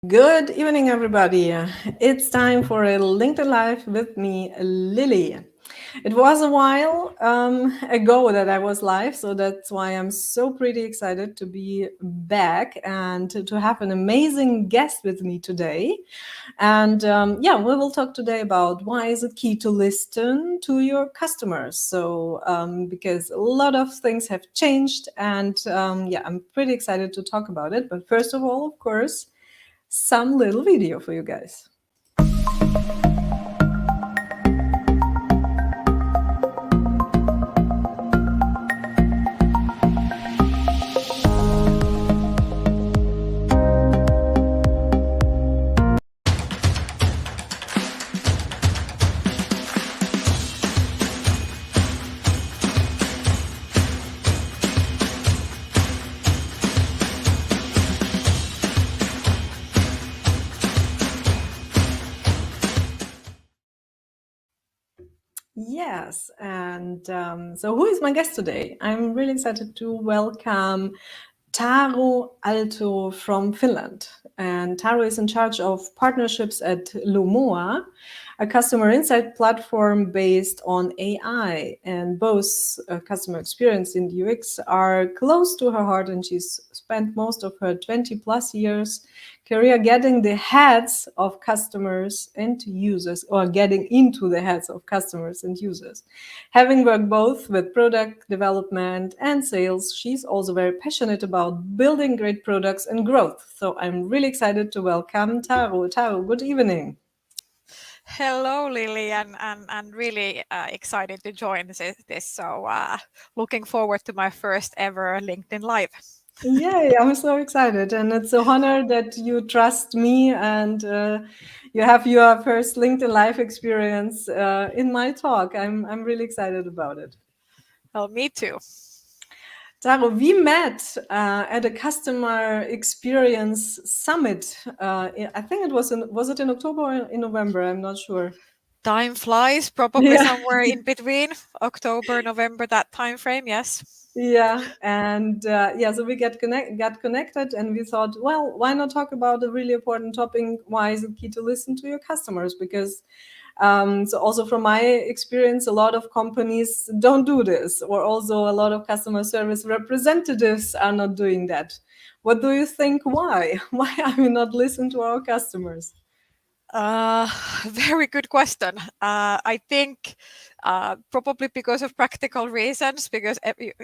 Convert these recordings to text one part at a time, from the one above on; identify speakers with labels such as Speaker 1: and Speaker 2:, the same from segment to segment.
Speaker 1: Good evening, everybody. It's time for a LinkedIn Live with me, Lily. It was a while ago that I was live, so that's why I'm so pretty excited to be back and to have an amazing guest with me today. And we will talk today about why is it key to listen to your customers. So because a lot of things have changed, and I'm pretty excited to talk about it. But first of all, of course, some little video for you guys. Yes, and so who is my guest today? I'm really excited to welcome Taru Aalto from Finland. And Taru is in charge of partnerships at Lumoa, a customer insight platform based on AI. And both customer experience and UX are close to her heart, and she's spent most of her 20 plus years career getting the heads of customers and users, or getting into the heads of customers and users. Having worked both with product development and sales, she's also very passionate about building great products and growth. So I'm really excited to welcome Taru. Taru, good evening.
Speaker 2: Hello, Lily, and really excited to join this. So looking forward to my first ever LinkedIn Live.
Speaker 1: Yay, I'm so excited. And it's an honor that you trust me and you have your first LinkedIn Live experience in my talk. I'm really excited about it.
Speaker 2: Well, me too.
Speaker 1: Taru, we met at a customer experience summit. I think it was it in October or in November? I'm not sure.
Speaker 2: Time flies, probably somewhere in between October, November, that time frame. Yes.
Speaker 1: Yeah, and so we got connected, and we thought, well, why not talk about a really important topic? Why is it key to listen to your customers? Because so also from my experience, a lot of companies don't do this, or also a lot of customer service representatives are not doing that. What do you think? Why? Why are we not listening to our customers?
Speaker 2: Very good question. I think probably because of practical reasons, because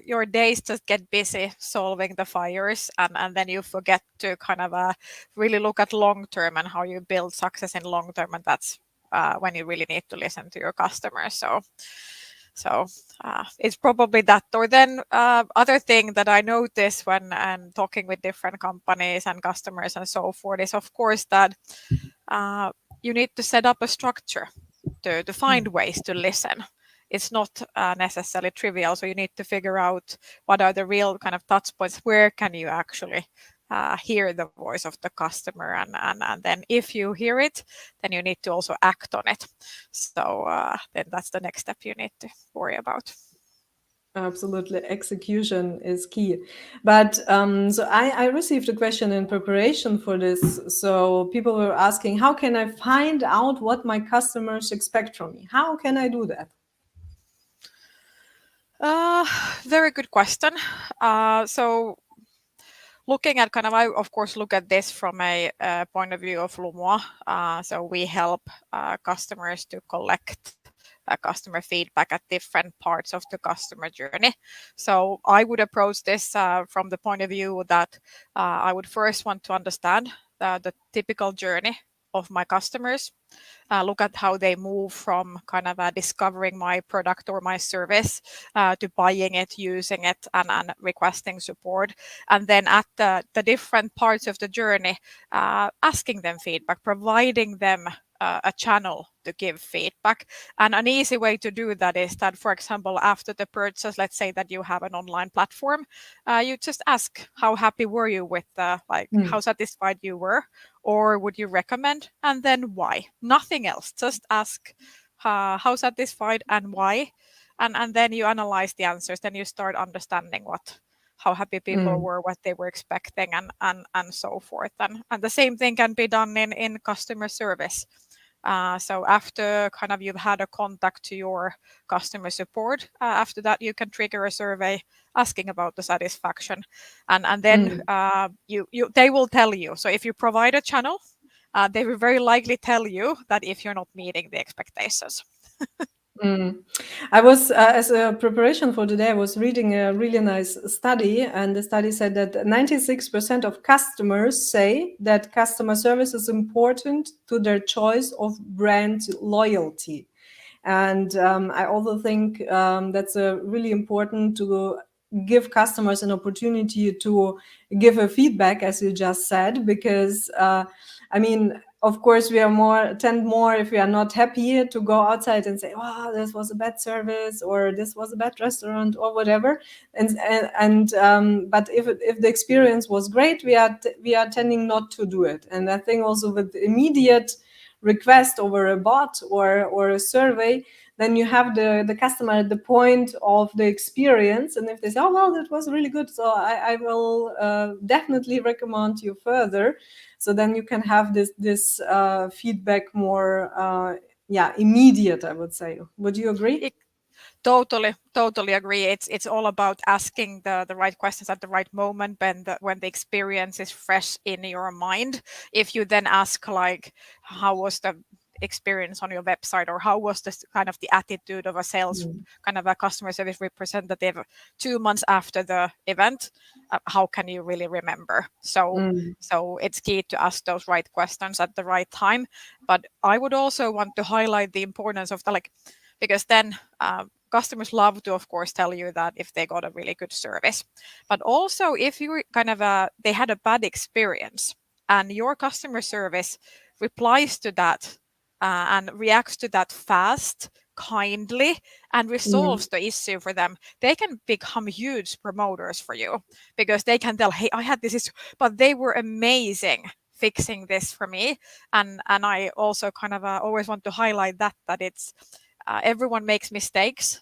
Speaker 2: your days just get busy solving the fires, and then you forget to kind of really look at long term and how you build success in long term, and that's when you really need to listen to your customers. So it's probably that. Or then other thing that I notice when I'm talking with different companies and customers and so forth is, of course, that you need to set up a structure to find ways to listen. It's not necessarily trivial. So you need to figure out what are the real kind of touch points. Where can you actually hear the voice of the customer? And then if you hear it, then you need to also act on it. So then that's the next step you need to worry about.
Speaker 1: Absolutely, execution is key. But so I received a question in preparation for this. So people were asking, how can I find out what my customers expect from me? How can I do that?
Speaker 2: Very good question. So looking at kind of, I of course look at this from a point of view of Lumoa. So we help customers to collect customer feedback at different parts of the customer journey. So I would approach this from the point of view that I would first want to understand the typical journey of my customers, look at how they move from kind of discovering my product or my service to buying it, using it, and requesting support. And then at the different parts of the journey, asking them feedback, providing them a channel to give feedback. And an easy way to do that is that, for example, after the purchase, let's say that you have an online platform, you just ask how happy were you with how satisfied you were, or would you recommend, and then why. Nothing else, just ask how satisfied and why, and then you analyze the answers. Then you start understanding how happy people
Speaker 1: Mm,
Speaker 2: were, what they were expecting, and so forth. And the same thing can be done in customer service. So after kind of you've had a contact to your customer support, after that you can trigger a survey asking about the satisfaction, and then
Speaker 1: mm.
Speaker 2: you they will tell you. So if you provide a channel, they will very likely tell you that if you're not meeting the expectations.
Speaker 1: Mm. I was, as a preparation for today, I was reading a really nice study, and the study said that 96% of customers say that customer service is important to their choice of brand loyalty. And I also think that's really important to give customers an opportunity to give a feedback, as you just said, because I mean, of course, we are tend more if we are not happy to go outside and say, "Oh, this was a bad service," or "This was a bad restaurant," or whatever. But if the experience was great, we are tending not to do it. And I think also with immediate request over a bot or a survey, then you have the customer at the point of the experience, and if they say, "Oh well, that was really good, so I will definitely recommend you further," so then you can have this feedback more immediate, I would say. Would you agree?
Speaker 2: Totally agree. It's all about asking the right questions at the right moment when the experience is fresh in your mind. If you then ask like, how was the experience on your website, or how was this kind of the attitude of a sales
Speaker 1: Mm.
Speaker 2: kind of a customer service representative 2 months after the event, how can you really remember? So
Speaker 1: Mm.
Speaker 2: so it's key to ask those right questions at the right time. But I would also want to highlight the importance of the like, because then customers love to, of course, tell you that if they got a really good service. But also, if you kind of they had a bad experience, and your customer service replies to that and reacts to that fast, kindly, and
Speaker 1: Mm.
Speaker 2: resolves the issue for them, they can become huge promoters for you, because they can tell, hey, I had this issue, but they were amazing fixing this for me. And I also kind of always want to highlight that it's everyone makes mistakes.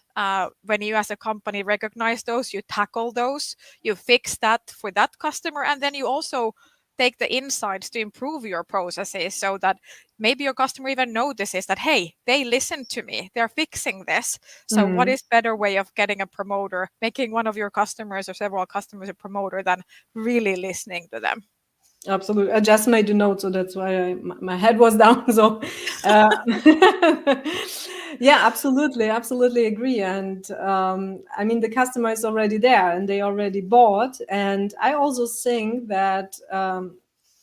Speaker 2: When you as a company recognize those, you tackle those, you fix that for that customer, and then you also take the insights to improve your processes, so that maybe your customer even notices that, hey, they listened to me, they're fixing this. So what
Speaker 1: Mm.
Speaker 2: is better way of getting a promoter, making one of your customers or several customers a promoter, than really listening to them?
Speaker 1: Absolutely. I just made a note, so that's why my head was down. So, uh, yeah, absolutely agree. And I mean, the customer is already there, and they already bought. And I also think that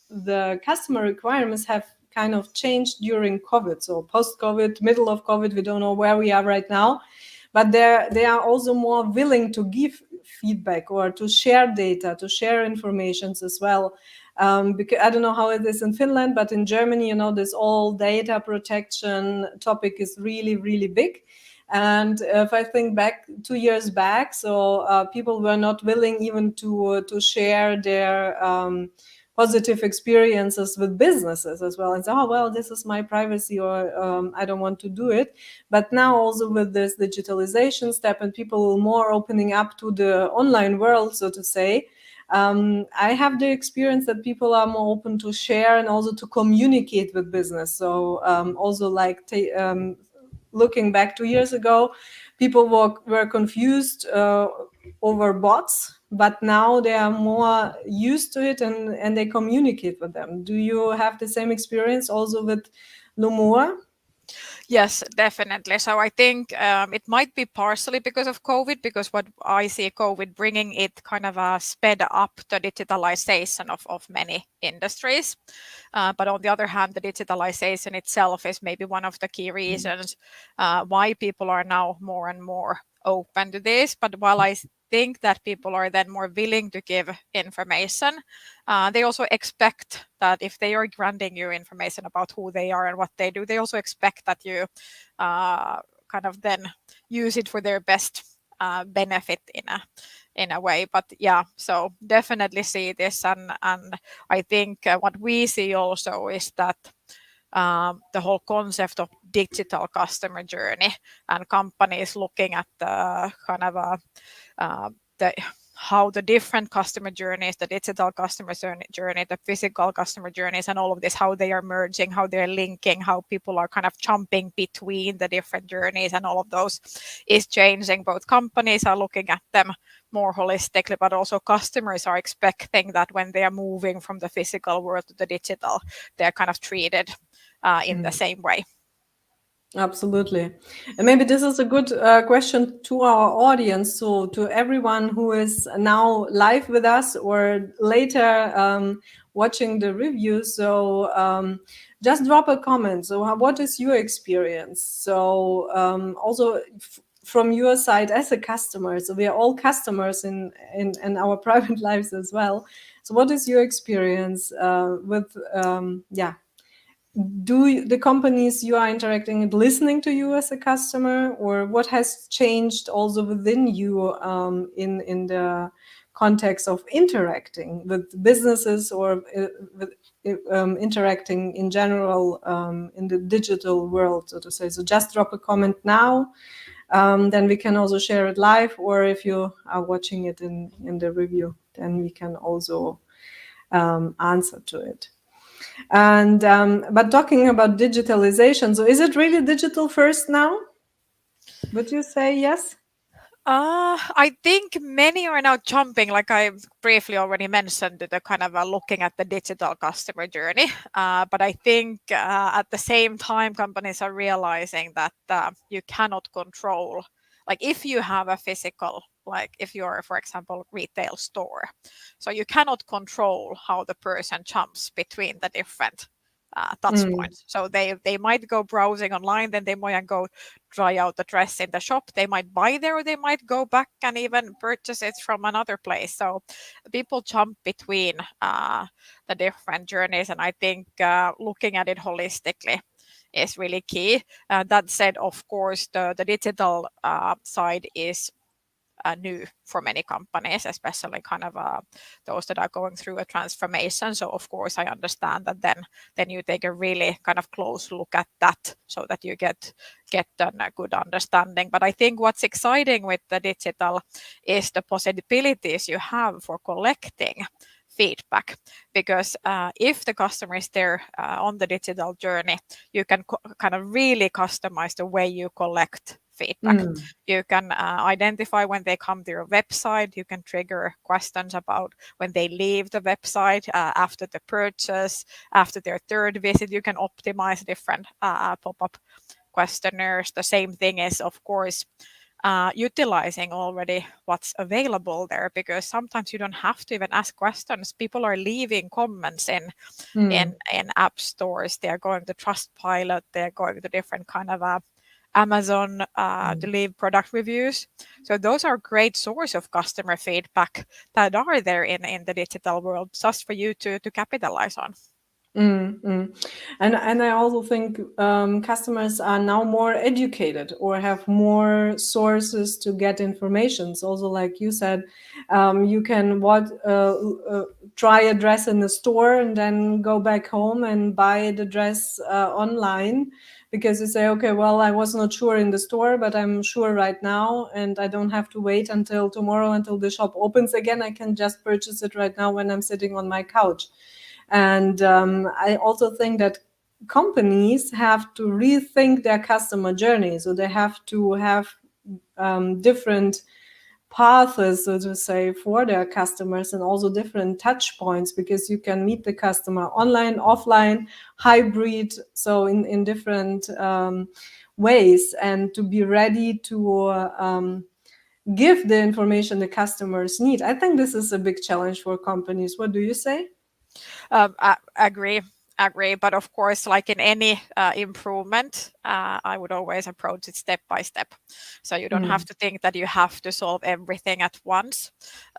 Speaker 1: the customer requirements have kind of changed during COVID. So post-COVID, middle of COVID, we don't know where we are right now, but they are also more willing to give feedback or to share data, to share informations as well. Because I don't know how it is in Finland, but in Germany, this all data protection topic is really big. And if I think back 2 years back, so people were not willing even to share their positive experiences with businesses as well, and say, "Oh well, this is my privacy," or "I don't want to do it." But now also with this digitalization step and people more opening up to the online world, so to say, I have the experience that people are more open to share and also to communicate with business. So also like looking back 2 years ago, people were confused over bots, but now they are more used to it, and they communicate with them. Do you have the same experience also with Lumoa?
Speaker 2: Yes, definitely. So I think it might be partially because of COVID, because what I see COVID bringing, it kind of sped up the digitalization of many industries. But on the other hand, the digitalization itself is maybe one of the key reasons why people are now more and more open to this. But while I think that people are then more willing to give information, they also expect that if they are granting you information about who they are and what they do, they also expect that you kind of then use it for their best benefit in a way. But yeah, so definitely see this, and I think what we see also is that the whole concept of digital customer journey, and companies looking at the kind of the how the different customer journeys, the digital customer journey, the physical customer journeys, and all of this, how they are merging, how they're linking, how people are kind of jumping between the different journeys, and all of those is changing. Both companies are looking at them more holistically, but also customers are expecting that when they are moving from the physical world to the digital, they're kind of treated in the same way.
Speaker 1: Absolutely. And maybe this is a good question to our audience. So, to everyone who is now live with us or later watching the review. So, just drop a comment. So, what is your experience? So, also from your side as a customer. So, we are all customers in our private lives as well. So, what is your experience with, do the companies you are interacting with listening to you as a customer, or what has changed also within you in the context of interacting with businesses or with interacting in general in the digital world, so to say? So just drop a comment now, then we can also share it live, or if you are watching it in the review, then we can also answer to it. And but talking about digitalization, so is it really digital first now? Would you say yes?
Speaker 2: I think many are now jumping, like I briefly already mentioned, the kind of looking at the digital customer journey. But I think at the same time, companies are realizing that you cannot control, like if you have a physical, like if you're, for example, retail store, so you cannot control how the person jumps between the different touch points. So they might go browsing online, then they might go try out the dress in the shop. They might buy there, or they might go back and even purchase it from another place. So people jump between the different journeys, and I think looking at it holistically is really key. That said, of course, the digital side is new for many companies, especially kind of those that are going through a transformation. So of course I understand that then you take a really kind of close look at that so that you get a good understanding. But I think what's exciting with the digital is the possibilities you have for collecting feedback, because if the customer is there on the digital journey, you can kind of really customize the way you collect feedback. You can identify when they come to your website. You can trigger questions about when they leave the website, after the purchase, after their third visit. You can optimize different pop-up questionnaires. The same thing is, of course, utilizing already what's available there, because sometimes you don't have to even ask questions. People are leaving comments in app stores. They're going to Trustpilot. They're going to different kind of Amazon to leave product reviews. So those are great source of customer feedback that are there in the digital world, just for you to capitalize on.
Speaker 1: And I also think customers are now more educated or have more sources to get information. So also, like you said, you can try a dress in the store and then go back home and buy the dress online, because you say, okay, well, I was not sure in the store, but I'm sure right now, and I don't have to wait until tomorrow until the shop opens again. I can just purchase it right now when I'm sitting on my couch. And I also think that companies have to rethink their customer journey. So they have to have different paths, so to say, for their customers, and also different touch points, because you can meet the customer online, offline, hybrid, so in different ways, and to be ready to give the information the customers need. I think this is a big challenge for companies. What do you say?
Speaker 2: I agree, but of course, like in any improvement, I would always approach it step by step. So you don't have to think that you have to solve everything at once.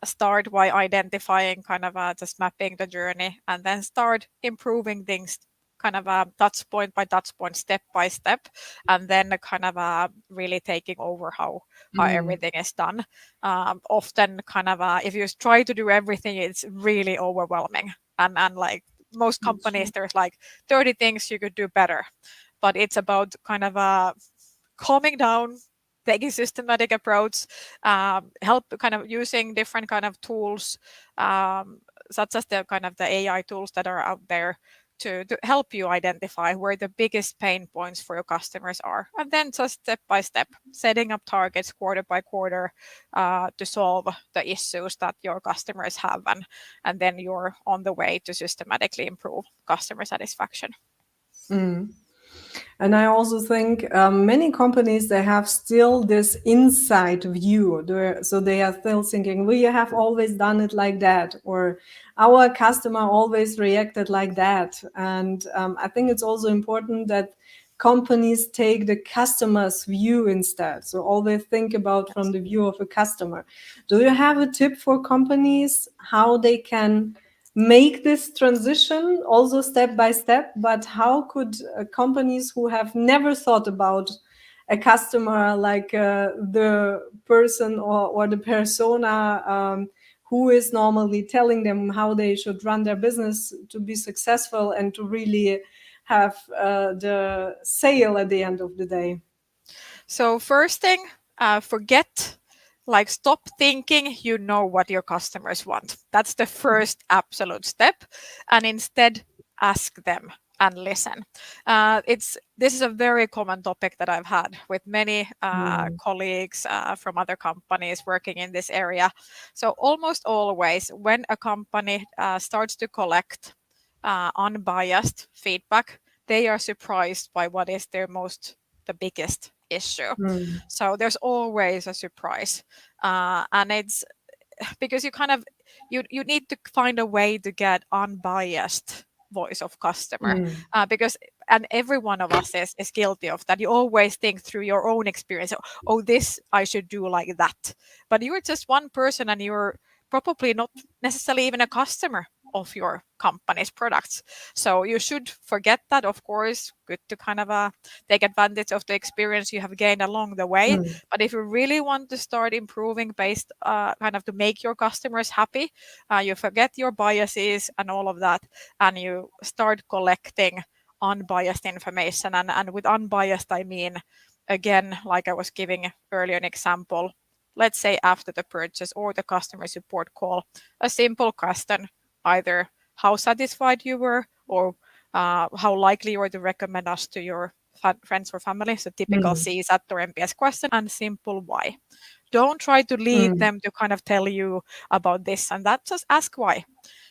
Speaker 2: Start by identifying, kind of just mapping the journey, and then start improving things kind of touch point by touch point, step by step, and then kind of really taking over how everything is done. Often kind of if you try to do everything, it's really overwhelming, and like most companies, there's like 30 things you could do better, but it's about kind of calming down, taking systematic approach, help kind of using different kind of tools, such as the kind of the AI tools that are out there to help you identify where the biggest pain points for your customers are. And then just step by step, setting up targets quarter by quarter to solve the issues that your customers have. And then you're on the way to systematically improve customer satisfaction.
Speaker 1: Mm. And I also think many companies, they have still this inside view. So they are still thinking, we have always done it like that, or our customer always reacted like that. And I think it's also important that companies take the customer's view instead. So always think about from the view of a customer. Do you have a tip for companies how they can make this transition also step by step? But how could companies who have never thought about a customer, like the person or the persona who is normally telling them how they should run their business to be successful and to really have the sale at the end of the day?
Speaker 2: So first thing, stop thinking you know what your customers want. That's the first absolute step. And instead ask them and listen. This is a very common topic that I've had with many colleagues from other companies working in this area. So almost always when a company starts to collect unbiased feedback, they are surprised by what is the biggest issue.
Speaker 1: Mm.
Speaker 2: So there's always a surprise, and it's because you need to find a way to get unbiased voice of customer,
Speaker 1: Mm.
Speaker 2: because and every one of us is guilty of that. You always think through your own experience, oh, this I should do like that, but you're just one person and you're probably not necessarily even a customer of your company's products. So you should forget that. Of course, good to kind of take advantage of the experience you have gained along the way.
Speaker 1: Mm.
Speaker 2: But if you really want to start improving based kind of to make your customers happy, you forget your biases and all of that, and you start collecting unbiased information. And with unbiased, I mean, again, like I was giving earlier an example, let's say after the purchase or the customer support call, a simple question, either how satisfied you were or how likely you are to recommend us to your friends or family. So typical
Speaker 1: Mm.
Speaker 2: CSAT or MPS question, and simple why. Don't try to lead
Speaker 1: Mm.
Speaker 2: them to kind of tell you about this and that. Just ask why.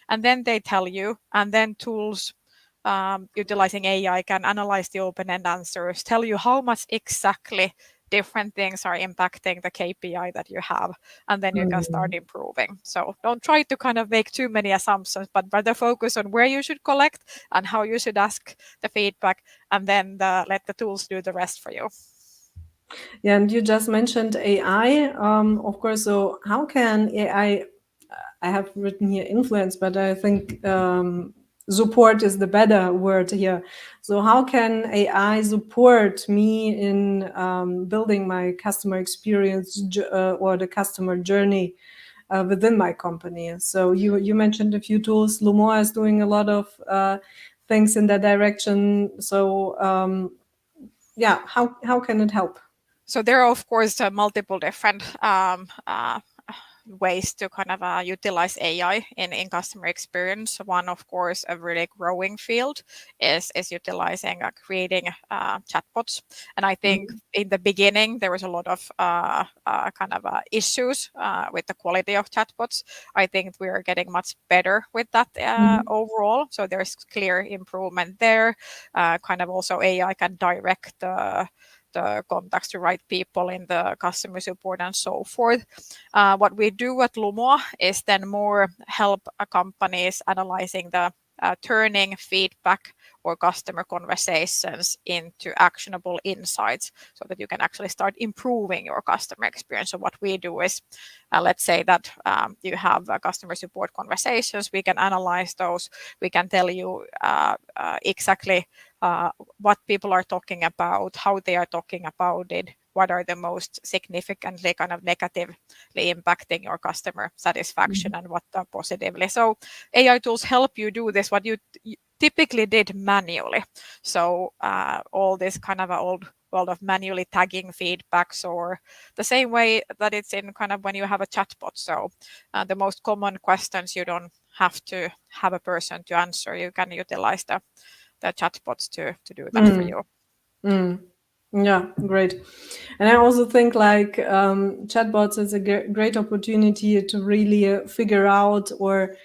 Speaker 2: And then they tell you, and then tools utilizing AI can analyze the open-end answers, tell you how much exactly different things are impacting the KPI that you have, and then you can start
Speaker 1: Mm.
Speaker 2: improving. So don't try to kind of make too many assumptions, but rather focus on where you should collect and how you should ask the feedback, and then let the tools do the rest for you.
Speaker 1: Yeah, and you just mentioned AI, of course. So how can AI, I have written here influence, but I think support is the better word here. So how can AI support me in building my customer experience or the customer journey within my company? So you mentioned a few tools. Lumoa is doing a lot of things in that direction. So yeah, how can it help?
Speaker 2: So there are, of course, multiple different ways to kind of utilize AI in customer experience. One, of course, a really growing field is utilizing creating chatbots. And I think in the beginning there was a lot of issues with the quality of chatbots. I think we are getting much better with that overall. So there's clear improvement there. Kind of also AI can direct the contacts to right people in the customer support and so forth. What we do at Lumoa is then more help companies analyzing the turning feedback or customer conversations into actionable insights so that you can actually start improving your customer experience. So what we do is, let's say that you have customer support conversations, we can analyze those, we can tell you exactly what people are talking about, how they are talking about it, what are the most significantly kind of negatively impacting your customer satisfaction and what are positively. So AI tools help you do this, what you typically did manually. So all this kind of old world of manually tagging feedbacks, or the same way that it's in kind of when you have a chatbot. So the most common questions you don't have to have a person to answer. You can utilize the chatbots to do that for you.
Speaker 1: Yeah, great. And I also think like chatbots is a great opportunity to really figure out, or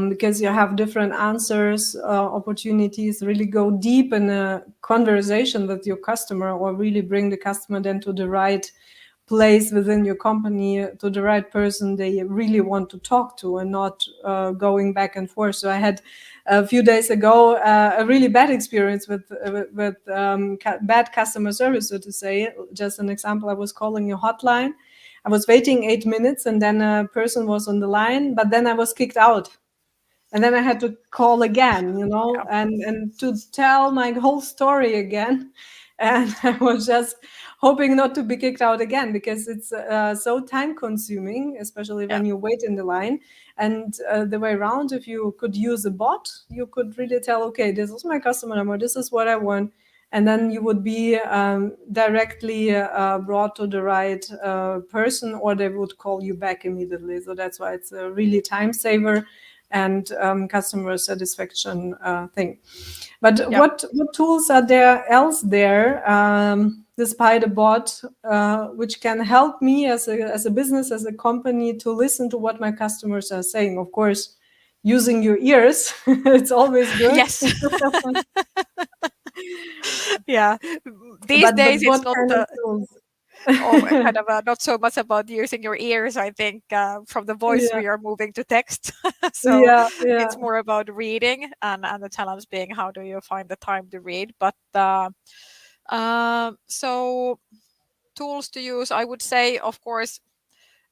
Speaker 1: because you have different answers, opportunities, really go deep in a conversation with your customer, or really bring the customer then to the right place within your company, to the right person they really want to talk to, and not going back and forth. So I had a few days ago a really bad experience with bad customer service, so to say. Just an example, I was calling a hotline. I was waiting 8 minutes, and then a person was on the line, but then I was kicked out. And then I had to call again,
Speaker 2: Yeah.
Speaker 1: and to tell my whole story again. And I was just hoping not to be kicked out again, because it's so time consuming, especially
Speaker 2: Yeah.
Speaker 1: when you wait in the line. And the way around, if you could use a bot, you could really tell, okay, this is my customer number, this is what I want. And then you would be directly brought to the right person, or they would call you back immediately. So that's why it's a really time saver and customer satisfaction thing. But
Speaker 2: Yeah.
Speaker 1: what tools are there else there, despite a bot, which can help me as a business, as a company, to listen to what my customers are saying? Of course, using your ears, it's always good.
Speaker 2: Yes. Yeah. These
Speaker 1: But
Speaker 2: days it's
Speaker 1: what
Speaker 2: not
Speaker 1: kind of tools?
Speaker 2: kind of not so much about using your ears. I think from the voice
Speaker 1: Yeah,
Speaker 2: we are moving to text. So
Speaker 1: yeah, yeah.
Speaker 2: it's more about reading, and the challenge being how do you find the time to read. But so tools to use, I would say, of course,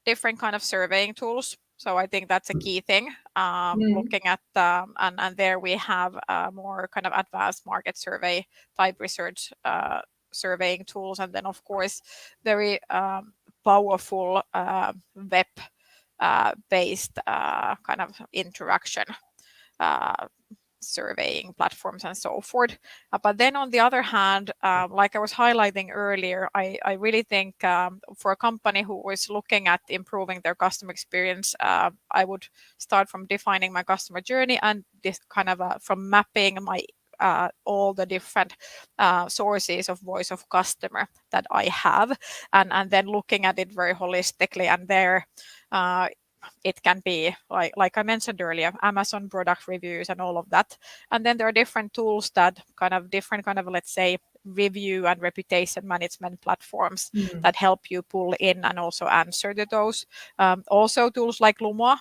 Speaker 2: different kind of surveying tools. So I think that's a key thing.
Speaker 1: Mm,
Speaker 2: Looking at and there we have more kind of advanced market survey type research surveying tools, and then of course very powerful web based kind of interaction uh, surveying platforms and so forth. But then on the other hand, like I was highlighting earlier, I really think for a company who is looking at improving their customer experience, I would start from defining my customer journey, and this kind of from mapping my all the different sources of voice of customer that I have, and then looking at it very holistically. And there it can be like I mentioned earlier, Amazon product reviews and all of that. And then there are different tools that kind of different kind of, let's say, review and reputation management platforms
Speaker 1: mm,
Speaker 2: that help you pull in and also answer to those. Also tools like Lumoa,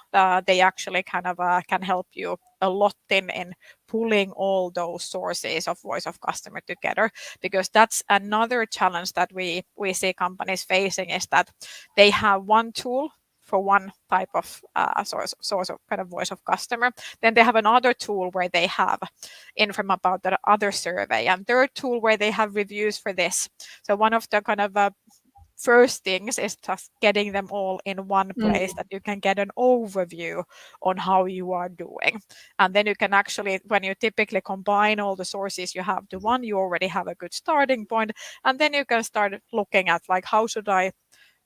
Speaker 2: they actually kind of can help you a lot in pulling all those sources of voice of customer together, because that's another challenge that we see companies facing, is that they have one tool for one type of source of kind of voice of customer. Then they have another tool where they have info about the other survey, and third tool where they have reviews for this. So one of the kind of first things is just getting them all in one place,
Speaker 1: mm,
Speaker 2: that you can get an overview on how you are doing. And then you can actually, when you typically combine all the sources you have to one, you already have a good starting point. And then you can start looking at, like, how should I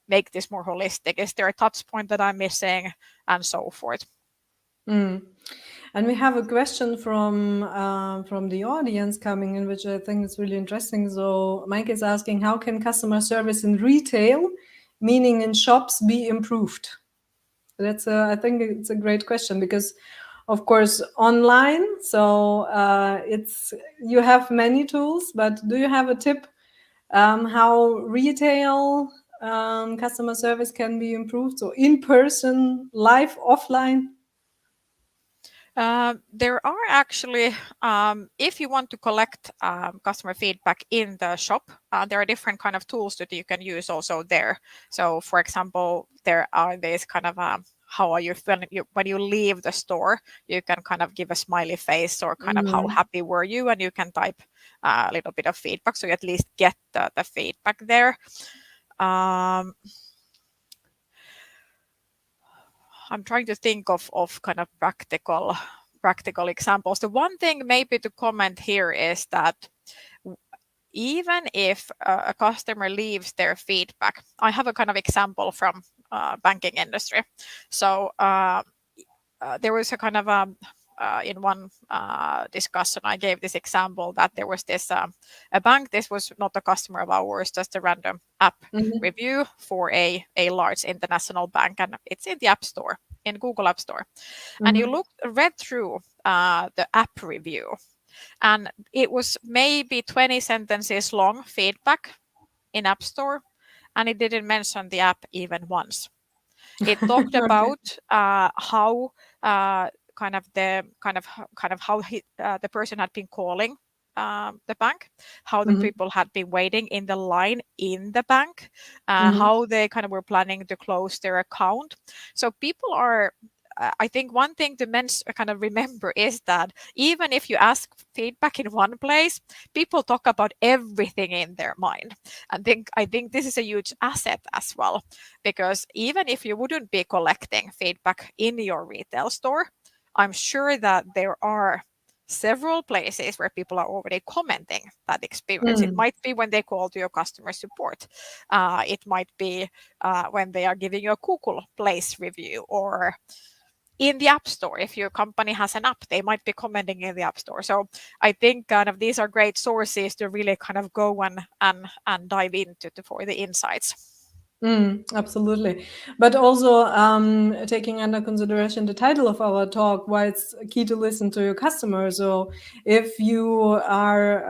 Speaker 2: make this more holistic? Is there a touch point that I'm missing, and so forth?
Speaker 1: mm. And we have a question from the audience coming in, which I think is really interesting. So Mike is asking, how can customer service in retail, meaning in shops, be improved? I think it's a great question, because, of course, online. So it's you have many tools, but do you have a tip how retail customer service can be improved? So in person, live, offline.
Speaker 2: There are actually, if you want to collect customer feedback in the shop, there are different kind of tools that you can use also there. So, for example, there are these kind of how are you feeling when you leave the store? You can kind of give a smiley face, or kind of how
Speaker 1: Mm.
Speaker 2: happy were you, and you can type a little bit of feedback, so you at least get the feedback there. Um, I'm trying to think of kind of practical examples. The one thing maybe to comment here is that even if a customer leaves their feedback, I have a kind of example from banking industry. So there was a kind of in one discussion, I gave this example that there was this a bank. This was not a customer of ours, just a random app
Speaker 1: Mhm.
Speaker 2: review for a large international bank, and it's in the App Store, in Google App Store. And you
Speaker 1: Mhm.
Speaker 2: read through the app review, and it was maybe 20 sentences long feedback in App Store, and it didn't mention the app even once. It talked
Speaker 1: Okay.
Speaker 2: about how kind of the kind of how the person had been calling the bank, how the
Speaker 1: Mhm.
Speaker 2: people had been waiting in the line in the bank,
Speaker 1: Mhm.
Speaker 2: how they kind of were planning to close their account. So people are. I think one thing to kind of remember is that even if you ask feedback in one place, people talk about everything in their mind. I think this is a huge asset as well, because even if you wouldn't be collecting feedback in your retail store, I'm sure that there are several places where people are already commenting that experience. It
Speaker 1: Mm.
Speaker 2: might be when they call to your customer support. It might be when they are giving you a Google Place review, or in the App Store. If your company has an app, they might be commenting in the App Store. So I think kind of these are great sources to really kind of go and dive into for the insights.
Speaker 1: Absolutely. But also taking under consideration the title of our talk, why it's key to listen to your customers. So if you are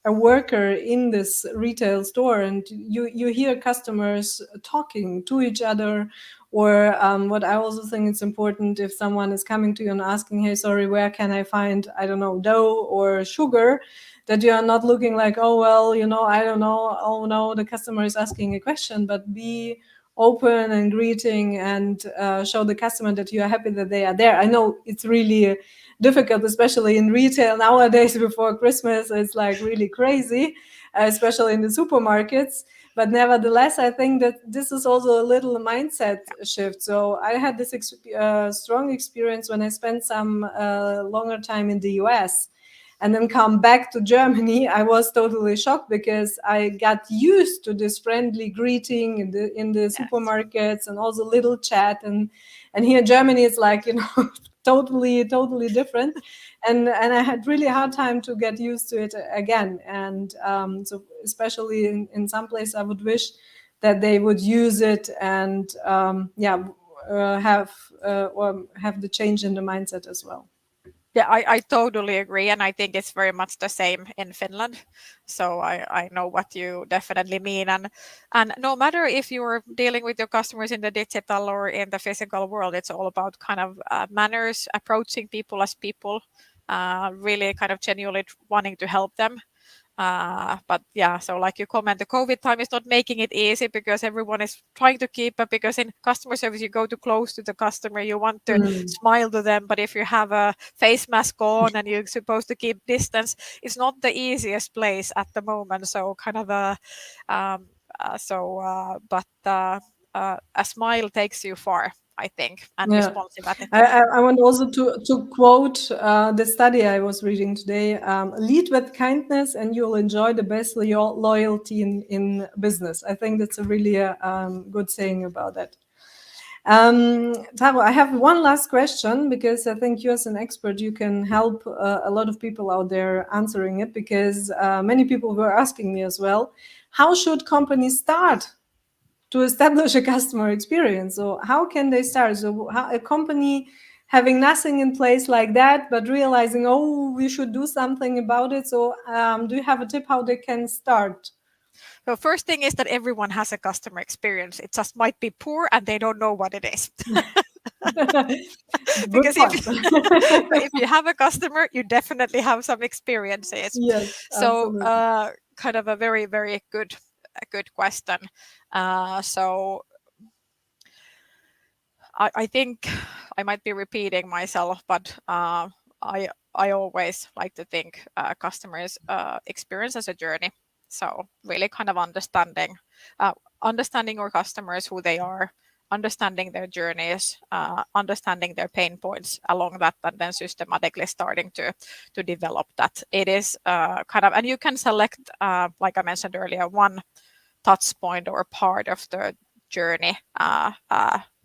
Speaker 1: a worker in this retail store and you hear customers talking to each other, or what I also think it's important, if someone is coming to you and asking, hey, sorry, where can I find, I don't know, dough or sugar, that you are not looking like, oh, well, I don't know, oh no, the customer is asking a question, but be open and greeting and show the customer that you are happy that they are there. I know it's really difficult, especially in retail nowadays before Christmas. It's like really crazy, especially in the supermarkets. But nevertheless, I think that this is also a little mindset shift. So I had this strong experience when I spent some longer time in the US and then come back to Germany. I was totally shocked because I got used to this friendly greeting in the
Speaker 2: Yes.
Speaker 1: supermarkets and also little chat, and here in Germany it's like totally different, and I had really hard time to get used to it again. And so especially in some place, I would wish that they would use it and have the change in the mindset as well.
Speaker 2: Yeah, I totally agree. And I think it's very much the same in Finland. So I know what you definitely mean. And no matter if you're dealing with your customers in the digital or in the physical world, it's all about kind of manners, approaching people as people, really kind of genuinely wanting to help them. But yeah, so like you comment, the COVID time is not making it easy because everyone is trying to keep up. Because in customer service, you go too close to the customer, you want to
Speaker 1: Mm.
Speaker 2: smile to them, but if you have a face mask on and you're supposed to keep distance, it's not the easiest place at the moment. So kind of um, a smile takes you far, I think, and
Speaker 1: Yeah.
Speaker 2: responsive
Speaker 1: I,
Speaker 2: attitude.
Speaker 1: I I want also to quote the study I was reading today: lead with kindness, and you'll enjoy the best loyalty in business. I think that's a really good saying about that. Taro, I have one last question because I think you, as an expert, you can help a lot of people out there answering it, because many people were asking me as well. How should companies start to establish a customer experience? So how can they start? So how, a company having nothing in place like that, but realizing, oh, we should do something about it. So do you have a tip how they can start?
Speaker 2: So first thing is that everyone has a customer experience. It just might be poor and they don't know what it is.
Speaker 1: Good
Speaker 2: Because
Speaker 1: point.
Speaker 2: if you have a customer, you definitely have some experiences.
Speaker 1: Yes,
Speaker 2: So
Speaker 1: absolutely.
Speaker 2: kind of a very good question. So I think I might be repeating myself, but I always like to think customers experience as a journey. So really kind of understanding our customers, who they are, understanding their journeys, understanding their pain points along that, and then systematically starting to develop that. It is kind of, and you can select, like I mentioned earlier, one touch point or part of the journey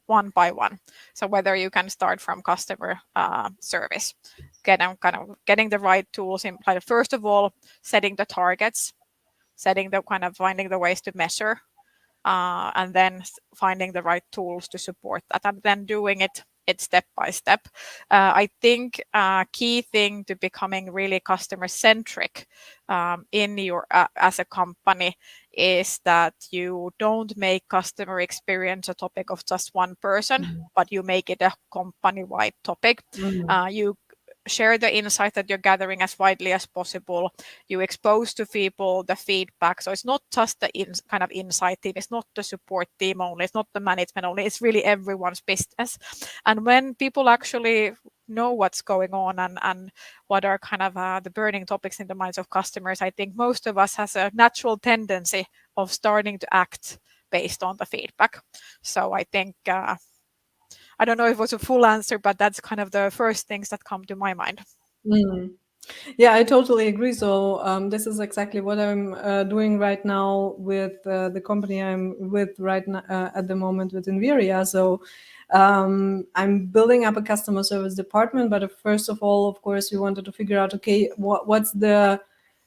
Speaker 2: one by one. So whether you can start from customer service, getting the right tools in place. First of all, setting the targets, setting the kind of finding the ways to measure, and then finding the right tools to support that, and then doing it step by step. I think key thing to becoming really customer centric in your as a company is that you don't make customer experience a topic of just one person, but you make it a company wide topic. You share the insight that you're gathering as widely as possible. You expose to people the feedback. So it's not just the kind of insight team. It's not the support team only. It's not the management only. It's really everyone's business. And when people actually know what's going on and what are kind of the burning topics in the minds of customers, I think most of us has a natural tendency of starting to act based on the feedback. So I think I don't know if it was a full answer, but that's kind of the first things that come to my mind.
Speaker 1: Mm. Yeah, I totally agree. So this is exactly what I'm doing right now with the company I'm with right now at the moment with Inviria. So I'm building up a customer service department, but first of all, of course, we wanted to figure out, okay, what's the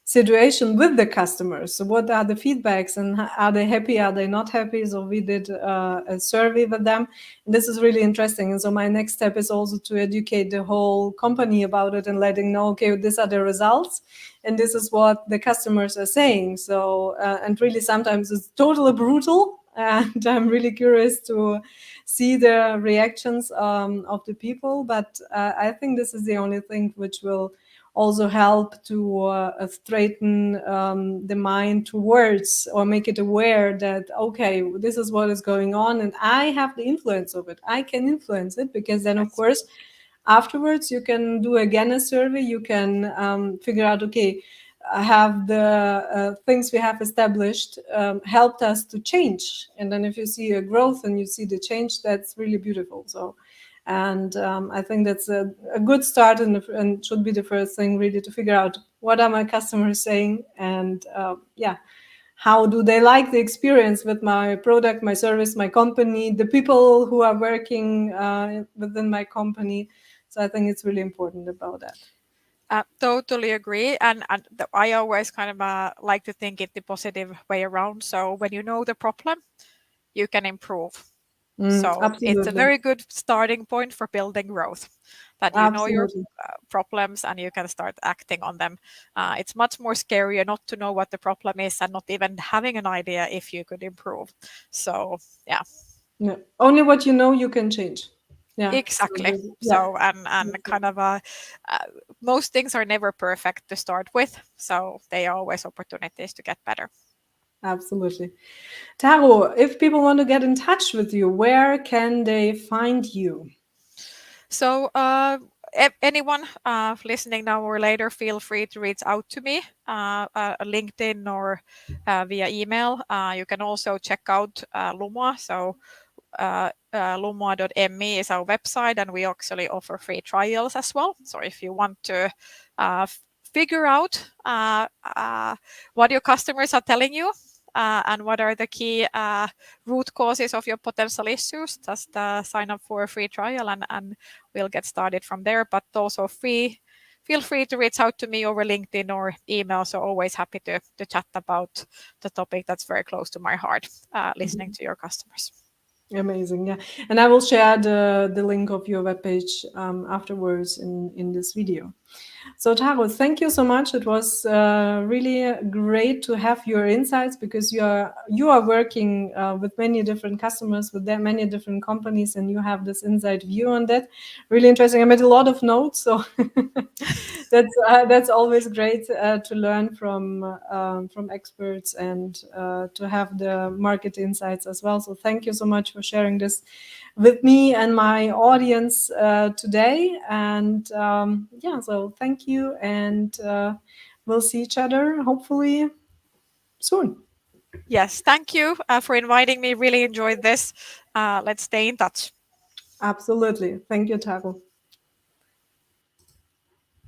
Speaker 1: situation with the customers? So what are the feedbacks, and are they happy? Are they not happy? So we did a survey with them. And this is really interesting. And so my next step is also to educate the whole company about it and letting know, okay, these are the results and this is what the customers are saying. So, and really sometimes it's totally brutal. And I'm really curious to see the reactions of the people. But I think this is the only thing which will also help to straighten the mind towards, or make it aware that, okay, this is what is going on and I have the influence of it. I can influence it, because then, of course, afterwards you can do again a survey. You can figure out, okay, have the things we have established helped us to change? And then if you see a growth and you see the change, that's really beautiful. So, and I think that's a good start, and should be the first thing, really, to figure out what are my customers saying, and yeah, how do they like the experience with my product, my service, my company, the people who are working within my company. So I think it's really important about that.
Speaker 2: Totally agree. And I always kind of like to think it the positive way around. So when you know the problem, you can improve. So it's a
Speaker 1: Absolutely.
Speaker 2: very good starting point for building growth, that you know your
Speaker 1: Absolutely.
Speaker 2: problems and you can start acting on them. It's much more scarier not to know what the problem is and not even having an idea if you could improve. So yeah.
Speaker 1: Yeah. Only what you know you can change. Yeah.
Speaker 2: Exactly.
Speaker 1: Yeah.
Speaker 2: So and kind of most things are never perfect to start with, so they are always opportunities to get better.
Speaker 1: Absolutely. Taru, if people want to get in touch with you, where can they find you?
Speaker 2: So anyone listening now or later, feel free to reach out to me, LinkedIn or via email. You can also check out Lumoa. So lumoa.me is our website, and we actually offer free trials as well. So if you want to figure out what your customers are telling you, and what are the key root causes of your potential issues, just sign up for a free trial, and we'll get started from there. But also feel free to reach out to me over LinkedIn or email. So always happy to chat about the topic that's very close to my heart, listening to your customers.
Speaker 1: Amazing, yeah. And I will share the link of your webpage afterwards in this video. So Taru, thank you so much. It was really great to have your insights, because you are working with many different customers, with many different companies, and you have this inside view on that. Really interesting. I made a lot of notes, so that's always great to learn from experts, and to have the market insights as well. So thank you so much for sharing this with me and my audience today. And yeah, so thank you, and we'll see each other hopefully soon.
Speaker 2: Yes, thank you for inviting me. Really enjoyed this. Let's stay in touch.
Speaker 1: Absolutely. Thank you, Taru.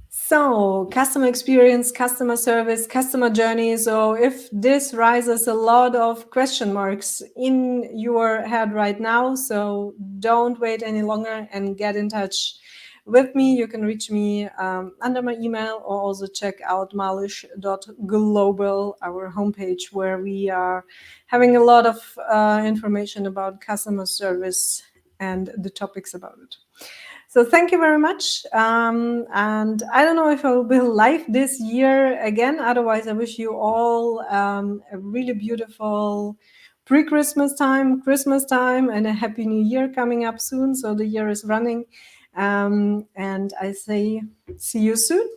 Speaker 1: So, customer experience, customer service, customer journey. So, if this raises a lot of question marks in your head right now, so don't wait any longer and get in touch with me. You can reach me under my email, or also check out malish.global, our homepage, where we are having a lot of information about customer service and the topics about it. So thank you very much. And I don't know if I will be live this year again. Otherwise, I wish you all a really beautiful Christmas time, and a happy new year coming up soon. So the year is running. And I say, see you soon.